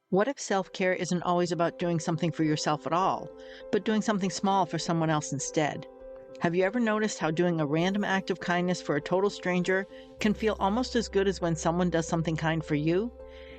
What if self-care isn't always about doing something for yourself at all, but doing something small for someone else instead? Have you ever noticed how doing a random act of kindness for a total stranger can feel almost as good as when someone does something kind for you?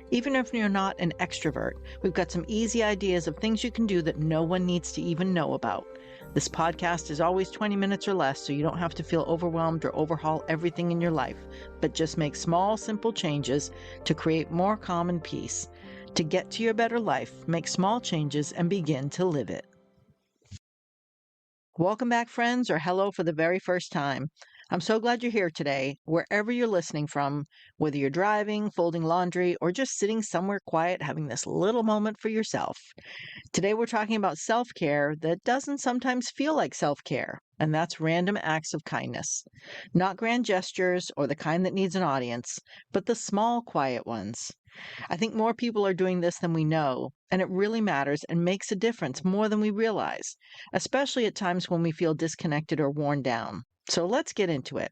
Even if you're not an extrovert, we've got some easy ideas of things you can do that no one needs to even know about. This podcast is always 20 minutes or less, so you don't have to feel overwhelmed or overhaul everything in your life, but just make small, simple changes to create more calm and peace. To get to your better life, make small changes and begin to live it. Welcome back, friends, or hello for the very first time. I'm so glad you're here today, wherever you're listening from, whether you're driving, folding laundry, or just sitting somewhere quiet having this little moment for yourself. Today we're talking about self-care that doesn't sometimes feel like self-care, and that's random acts of kindness. Not grand gestures or the kind that needs an audience, but the small, quiet ones. I think more people are doing this than we know, and it really matters and makes a difference more than we realize, especially at times when we feel disconnected or worn down. So let's get into it.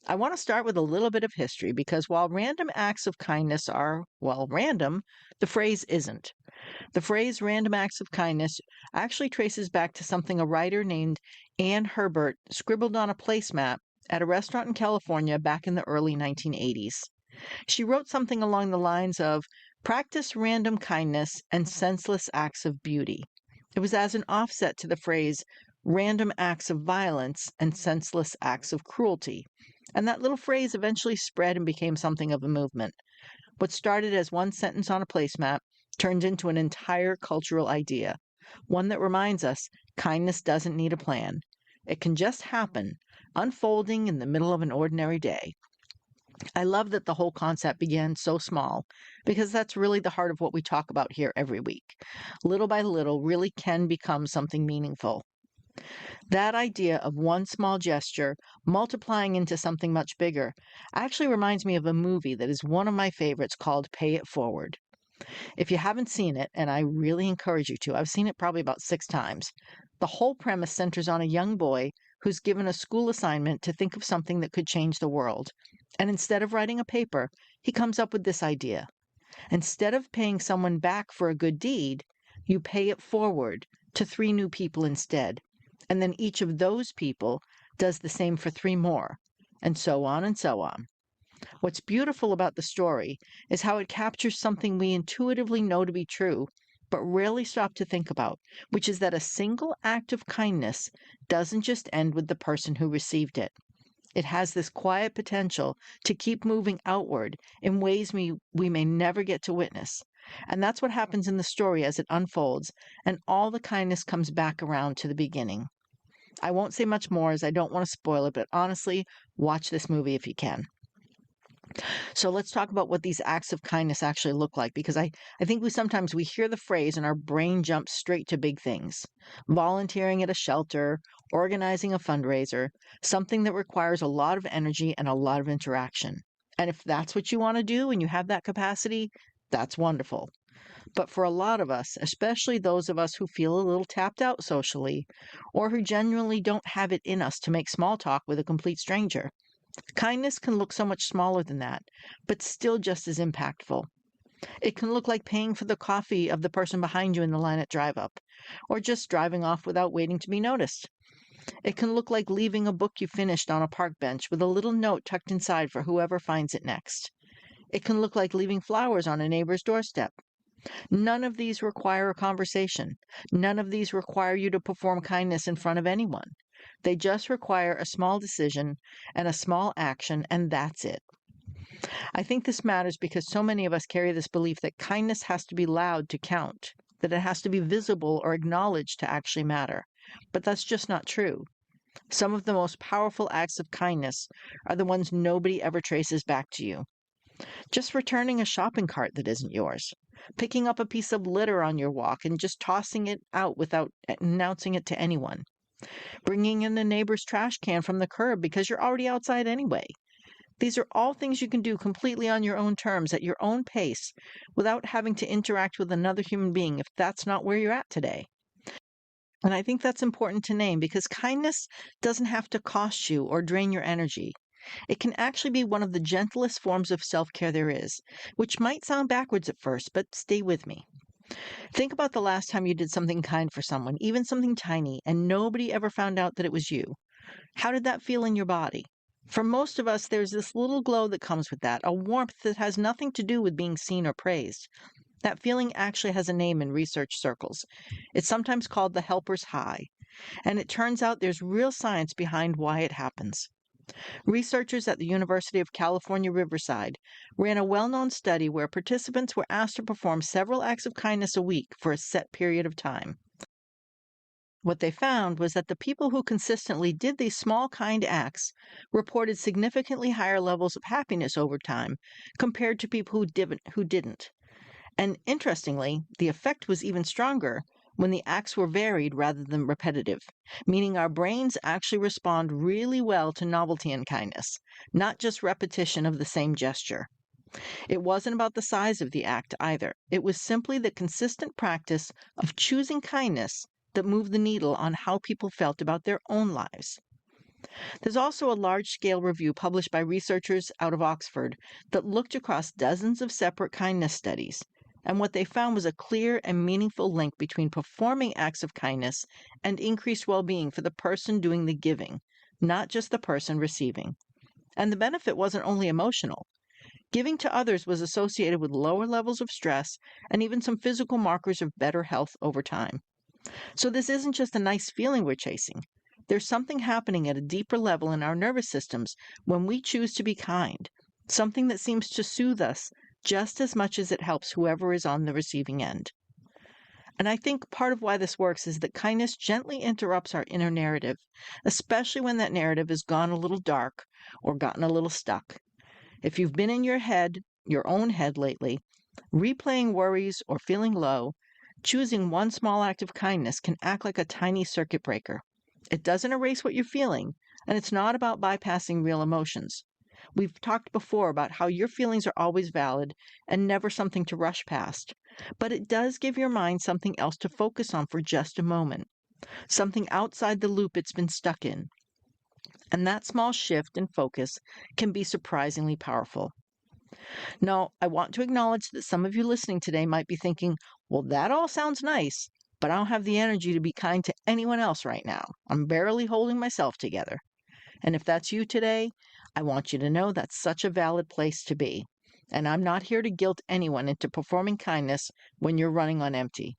I want to start with a little bit of history because while random acts of kindness are, well, random, the phrase isn't. The phrase random acts of kindness actually traces back to something a writer named Anne Herbert scribbled on a placemat at a restaurant in California back in the early 1980s. She wrote something along the lines of, "Practice random kindness and senseless acts of beauty." It was as an offset to the phrase, "random acts of violence and senseless acts of cruelty." And that little phrase eventually spread and became something of a movement. What started as one sentence on a placemat turned into an entire cultural idea, one that reminds us kindness doesn't need a plan. It can just happen, unfolding in the middle of an ordinary day. I love that the whole concept began so small because that's really the heart of what we talk about here every week. Little by little really can become something meaningful. That idea of one small gesture multiplying into something much bigger actually reminds me of a movie that is one of my favorites called Pay It Forward. If you haven't seen it, and I really encourage you to, I've seen it probably about 6 times. The whole premise centers on a young boy who's given a school assignment to think of something that could change the world. And instead of writing a paper, he comes up with this idea. Instead of paying someone back for a good deed, you pay it forward to 3 new people instead. And then each of those people does the same for 3 more, and so on and so on. What's beautiful about the story is how it captures something we intuitively know to be true, but rarely stop to think about, which is that a single act of kindness doesn't just end with the person who received it. It has this quiet potential to keep moving outward in ways we may never get to witness. And that's what happens in the story as it unfolds, and all the kindness comes back around to the beginning. I won't say much more as I don't want to spoil it, but honestly, watch this movie if you can. So let's talk about what these acts of kindness actually look like, because I think we hear the phrase and our brain jumps straight to big things. Volunteering at a shelter, organizing a fundraiser, something that requires a lot of energy and a lot of interaction. And if that's what you want to do and you have that capacity, that's wonderful. But for a lot of us, especially those of us who feel a little tapped out socially, or who genuinely don't have it in us to make small talk with a complete stranger, kindness can look so much smaller than that, but still just as impactful. It can look like paying for the coffee of the person behind you in the line at drive up, or just driving off without waiting to be noticed. It can look like leaving a book you finished on a park bench with a little note tucked inside for whoever finds it next. It can look like leaving flowers on a neighbor's doorstep. None of these require a conversation. None of these require you to perform kindness in front of anyone. They just require a small decision and a small action, and that's it. I think this matters because so many of us carry this belief that kindness has to be loud to count, that it has to be visible or acknowledged to actually matter. But that's just not true. Some of the most powerful acts of kindness are the ones nobody ever traces back to you. Just returning a shopping cart that isn't yours, picking up a piece of litter on your walk and just tossing it out without announcing it to anyone, bringing in a neighbor's trash can from the curb because you're already outside anyway. These are all things you can do completely on your own terms, at your own pace, without having to interact with another human being if that's not where you're at today. And I think that's important to name because kindness doesn't have to cost you or drain your energy. It can actually be one of the gentlest forms of self care there is, which might sound backwards at first, but stay with me. Think about the last time you did something kind for someone, even something tiny, and nobody ever found out that it was you. How did that feel in your body? For most of us, there's this little glow that comes with that, a warmth that has nothing to do with being seen or praised. That feeling actually has a name in research circles. It's sometimes called the helper's high, and it turns out there's real science behind why it happens. Researchers at the University of California, Riverside ran a well known study where participants were asked to perform several acts of kindness a week for a set period of time. What they found was that the people who consistently did these small, kind acts reported significantly higher levels of happiness over time compared to people who didn't. And interestingly, the effect was even stronger when the acts were varied rather than repetitive, meaning our brains actually respond really well to novelty and kindness, not just repetition of the same gesture. It wasn't about the size of the act either. It was simply the consistent practice of choosing kindness that moved the needle on how people felt about their own lives. There's also a large scale review published by researchers out of Oxford that looked across dozens of separate kindness studies. And what they found was a clear and meaningful link between performing acts of kindness and increased well being for the person doing the giving, not just the person receiving. And the benefit wasn't only emotional. Giving to others was associated with lower levels of stress and even some physical markers of better health over time. So this isn't just a nice feeling we're chasing. There's something happening at a deeper level in our nervous systems when we choose to be kind, something that seems to soothe us just as much as it helps whoever is on the receiving end. And I think part of why this works is that kindness gently interrupts our inner narrative, especially when that narrative has gone a little dark or gotten a little stuck. If you've been in your head, your own head lately, replaying worries or feeling low, choosing one small act of kindness can act like a tiny circuit breaker. It doesn't erase what you're feeling, and it's not about bypassing real emotions. We've talked before about how your feelings are always valid and never something to rush past. But it does give your mind something else to focus on for just a moment, something outside the loop it's been stuck in. And that small shift in focus can be surprisingly powerful. Now, I want to acknowledge that some of you listening today might be thinking, well, that all sounds nice, but I don't have the energy to be kind to anyone else right now. I'm barely holding myself together. And if that's you today, I want you to know that's such a valid place to be. And I'm not here to guilt anyone into performing kindness when you're running on empty.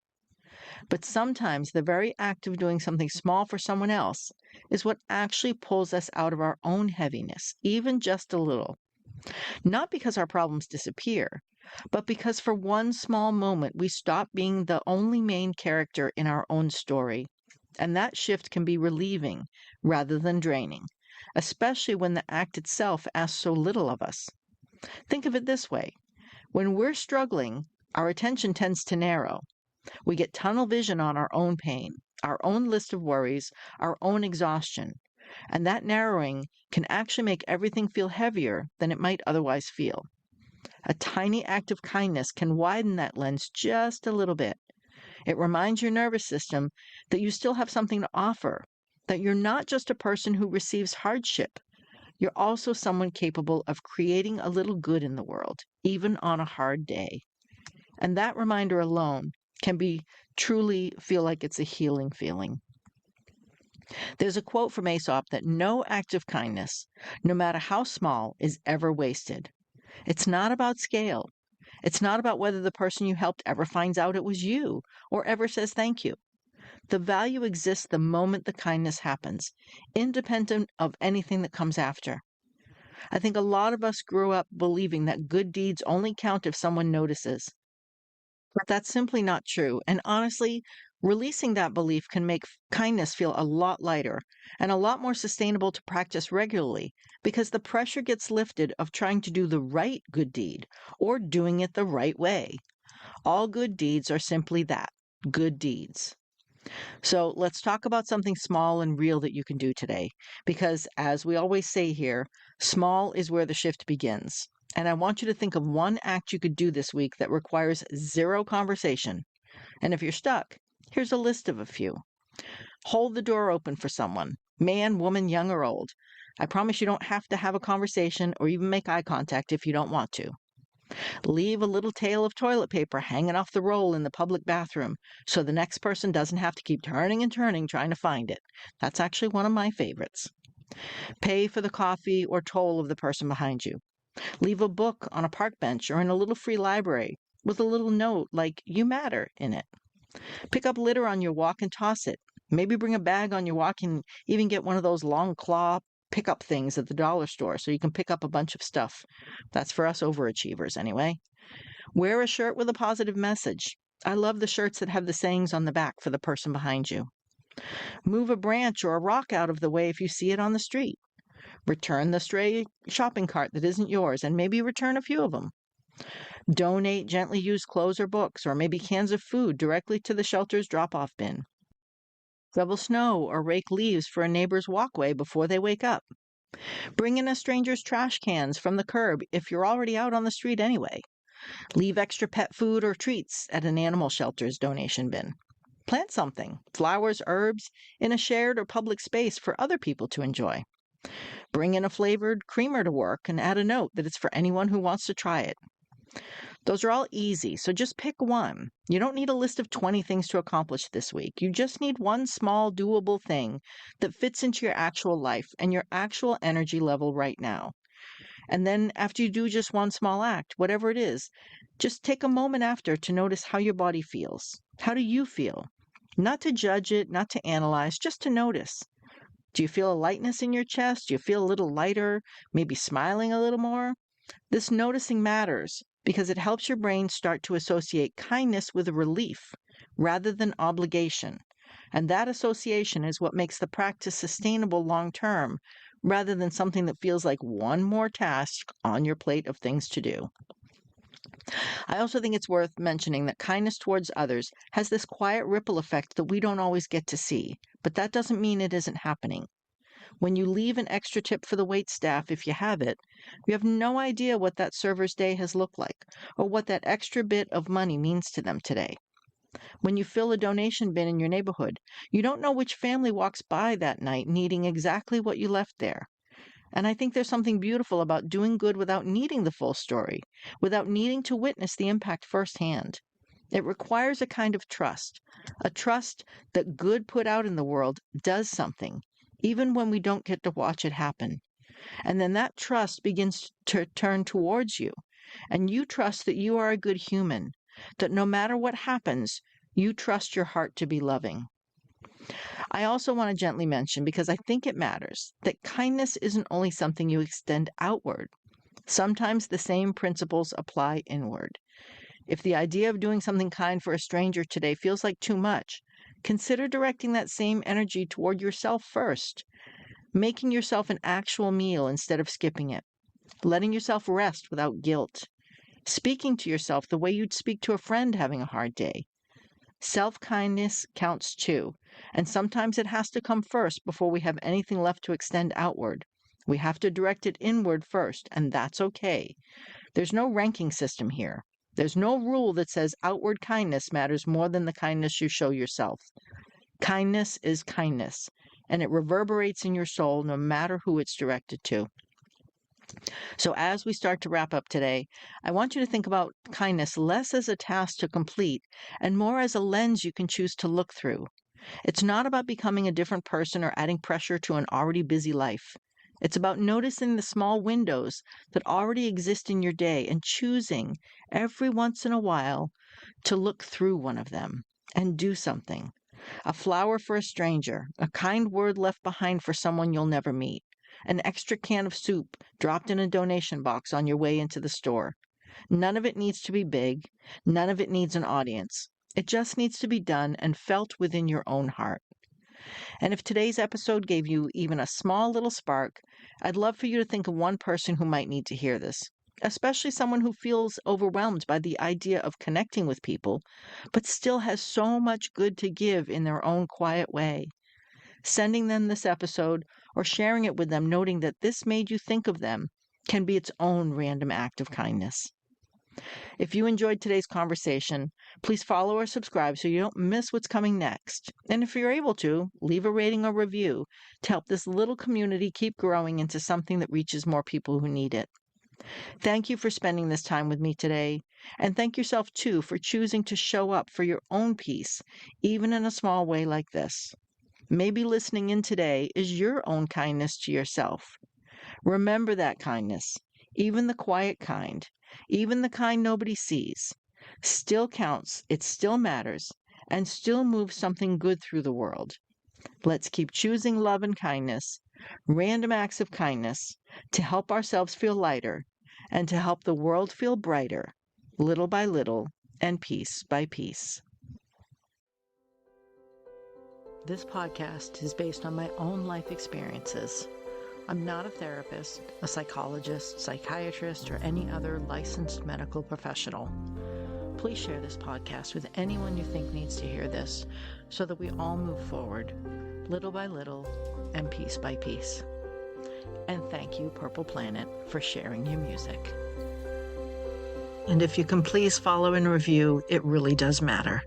But sometimes the very act of doing something small for someone else is what actually pulls us out of our own heaviness, even just a little. Not because our problems disappear, but because for one small moment we stop being the only main character in our own story. And that shift can be relieving rather than draining, especially when the act itself asks so little of us. Think of it this way: when we're struggling, our attention tends to narrow. We get tunnel vision on our own pain, our own list of worries, our own exhaustion. And that narrowing can actually make everything feel heavier than it might otherwise feel. A tiny act of kindness can widen that lens just a little bit. It reminds your nervous system that you still have something to offer, that you're not just a person who receives hardship. You're also someone capable of creating a little good in the world, even on a hard day. And that reminder alone can be truly feel like it's a healing feeling. There's a quote from Aesop that no act of kindness, no matter how small, is ever wasted. It's not about scale. It's not about whether the person you helped ever finds out it was you or ever says thank you. The value exists the moment the kindness happens, independent of anything that comes after. I think a lot of us grew up believing that good deeds only count if someone notices. But that's simply not true. And honestly, releasing that belief can make kindness feel a lot lighter and a lot more sustainable to practice regularly because the pressure gets lifted of trying to do the right good deed or doing it the right way. All good deeds are simply that, good deeds. So let's talk about something small and real that you can do today. Because as we always say here, small is where the shift begins. And I want you to think of one act you could do this week that requires zero conversation. And if you're stuck, here's a list of a few. Hold the door open for someone, man, woman, young, or old. I promise you don't have to have a conversation or even make eye contact if you don't want to. Leave a little tail of toilet paper hanging off the roll in the public bathroom so the next person doesn't have to keep turning and turning trying to find it. That's actually one of my favorites. Pay for the coffee or toll of the person behind you. Leave a book on a park bench or in a little free library with a little note like "You matter" in it. Pick up litter on your walk and toss it. Maybe bring a bag on your walk and even get one of those long claw pickup things at the dollar store so you can pick up a bunch of stuff. That's for us overachievers anyway. Wear a shirt with a positive message. I love the shirts that have the sayings on the back for the person behind you. Move a branch or a rock out of the way if you see it on the street. Return the stray shopping cart that isn't yours and maybe return a few of them. Donate gently used clothes or books or maybe cans of food directly to the shelter's drop-off bin. Shovel snow or rake leaves for a neighbor's walkway before they wake up. Bring in a stranger's trash cans from the curb if you're already out on the street anyway. Leave extra pet food or treats at an animal shelter's donation bin. Plant something, flowers, herbs, in a shared or public space for other people to enjoy. Bring in a flavored creamer to work and add a note that it's for anyone who wants to try it. Those are all easy, so just pick one. You don't need a list of 20 things to accomplish this week. You just need one small, doable thing that fits into your actual life and your actual energy level right now. And then after you do just one small act, whatever it is, just take a moment after to notice how your body feels. How do you feel? Not to judge it, not to analyze, just to notice. Do you feel a lightness in your chest? Do you feel a little lighter? Maybe smiling a little more? This noticing matters because it helps your brain start to associate kindness with relief rather than obligation. And that association is what makes the practice sustainable long term rather than something that feels like one more task on your plate of things to do. I also think it's worth mentioning that kindness towards others has this quiet ripple effect that we don't always get to see, but that doesn't mean it isn't happening. When you leave an extra tip for the waitstaff, if you have it, you have no idea what that server's day has looked like or what that extra bit of money means to them today. When you fill a donation bin in your neighborhood, you don't know which family walks by that night needing exactly what you left there. And I think there's something beautiful about doing good without needing the full story, without needing to witness the impact firsthand. It requires a kind of trust, a trust that good put out in the world does something, even when we don't get to watch it happen. And then that trust begins to turn towards you, and you trust that you are a good human, that no matter what happens, you trust your heart to be loving. I also want to gently mention, because I think it matters, that kindness isn't only something you extend outward. Sometimes the same principles apply inward. If the idea of doing something kind for a stranger today feels like too much, consider directing that same energy toward yourself first, making yourself an actual meal instead of skipping it, letting yourself rest without guilt, speaking to yourself the way you'd speak to a friend having a hard day. Self-kindness counts too, and sometimes it has to come first before we have anything left to extend outward. We have to direct it inward first, and that's okay. There's no ranking system here. There's no rule that says outward kindness matters more than the kindness you show yourself. Kindness is kindness, and it reverberates in your soul no matter who it's directed to. So as we start to wrap up today, I want you to think about kindness less as a task to complete and more as a lens you can choose to look through. It's not about becoming a different person or adding pressure to an already busy life. It's about noticing the small windows that already exist in your day and choosing every once in a while to look through one of them and do something. A flower for a stranger, a kind word left behind for someone you'll never meet, an extra can of soup dropped in a donation box on your way into the store. None of it needs to be big. None of it needs an audience. It just needs to be done and felt within your own heart. And if today's episode gave you even a small little spark, I'd love for you to think of one person who might need to hear this, especially someone who feels overwhelmed by the idea of connecting with people, but still has so much good to give in their own quiet way. Sending them this episode or sharing it with them, noting that this made you think of them, can be its own random act of kindness. If you enjoyed today's conversation, please follow or subscribe so you don't miss what's coming next. And if you're able to, leave a rating or review to help this little community keep growing into something that reaches more people who need it. Thank you for spending this time with me today, and thank yourself too for choosing to show up for your own peace, even in a small way like this. Maybe listening in today is your own kindness to yourself. Remember that kindness, even the quiet kind, even the kind nobody sees, still counts, it still matters, and still moves something good through the world. Let's keep choosing love and kindness, random acts of kindness, to help ourselves feel lighter and to help the world feel brighter, little by little and piece by piece. This podcast is based on my own life experiences. I'm not a therapist, a psychologist, psychiatrist, or any other licensed medical professional. Please share this podcast with anyone you think needs to hear this so that we all move forward, little by little and piece by piece. And thank you, Purple Planet, for sharing your music. And if you can please follow and review, it really does matter.